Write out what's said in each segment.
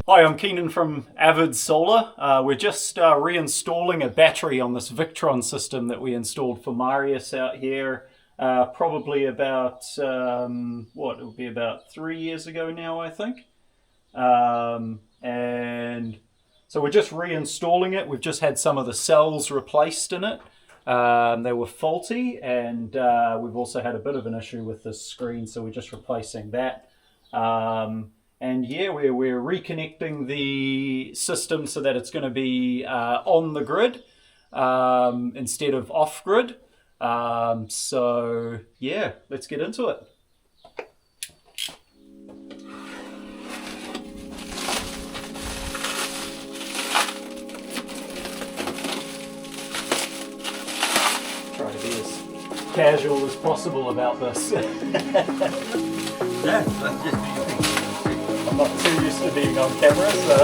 Hi, I'm Keenan from Avid Solar. We're just reinstalling a battery on this Victron system that we installed for Marius out here probably about, it will be about 3 years ago now, I think. And so we're just reinstalling it. We've just had some of the cells replaced in it. They were faulty, and we've also had a bit of an issue with the screen, so we're just replacing that. And yeah, we're reconnecting the system so that it's going to be on the grid instead of off grid. So yeah, let's get into it. Try to be as casual as possible about this. Yeah, that's just me. I'm not too used to being on camera, so...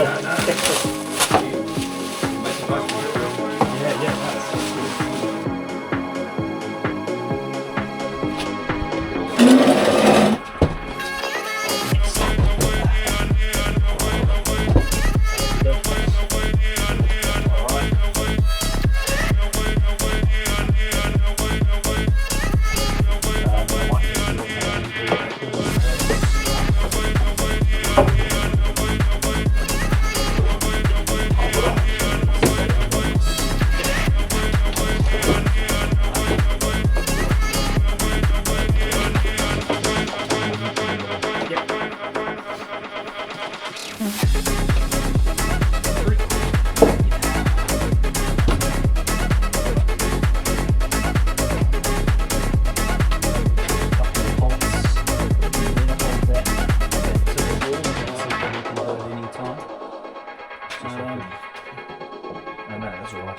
No, that's alright.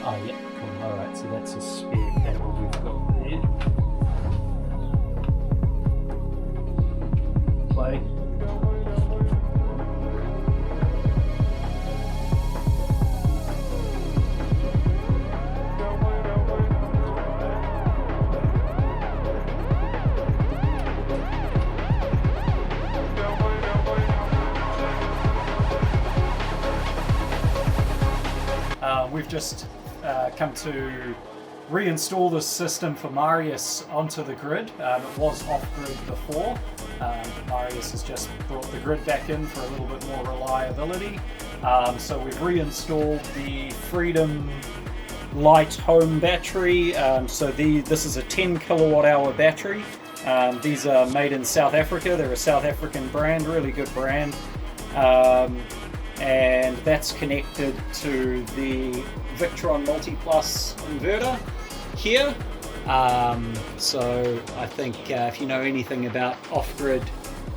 Oh yeah, cool. Alright, so that's a spare panel we've got there. Play. We've just come to reinstall this system for Marius onto the grid. It was off-grid before. Marius has just brought the grid back in for a little bit more reliability. So we've reinstalled the Freedom Light Home battery. This is a 10 kilowatt hour battery. These are made in South Africa. They're a South African brand, really good brand. And that's connected to the Victron Multi-Plus inverter here. So I think if you know anything about off-grid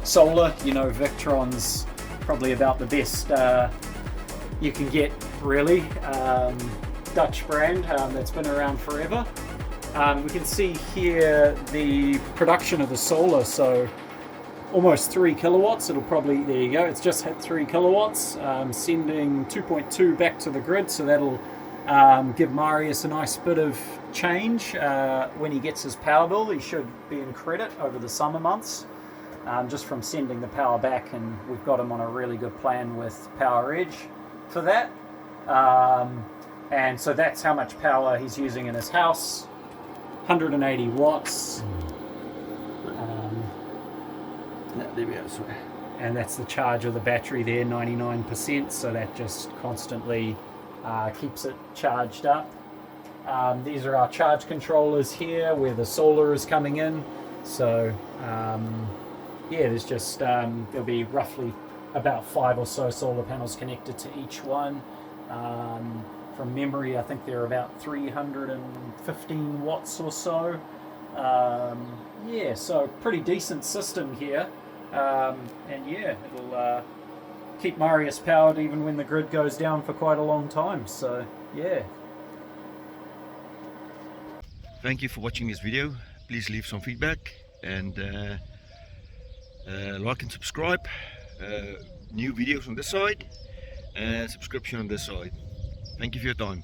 solar, you know Victron's probably about the best you can get, really. Dutch brand that's been around forever. We can see here the production of the solar, so almost 3 kilowatts. It'll probably, there you go, it's just hit 3 kilowatts, sending 2.2 back to the grid, so that'll give Marius a nice bit of change when he gets his power bill. He should be in credit over the summer months just from sending the power back, and we've got him on a really good plan with Power Edge for that. And so that's how much power he's using in his house, 180 watts. And that's the charge of the battery there, 99%, so that just constantly keeps it charged up. These are our charge controllers here where the solar is coming in. So yeah, there's just there'll be roughly about 5 or so solar panels connected to each one. From memory, I think they're about 315 watts or so. Yeah, so pretty decent system here. And yeah, it'll keep Marius powered even when the grid goes down for quite a long time. So yeah. Thank you for watching this video. Please leave some feedback and like and subscribe. New videos on this side and subscription on this side. Thank you for your time.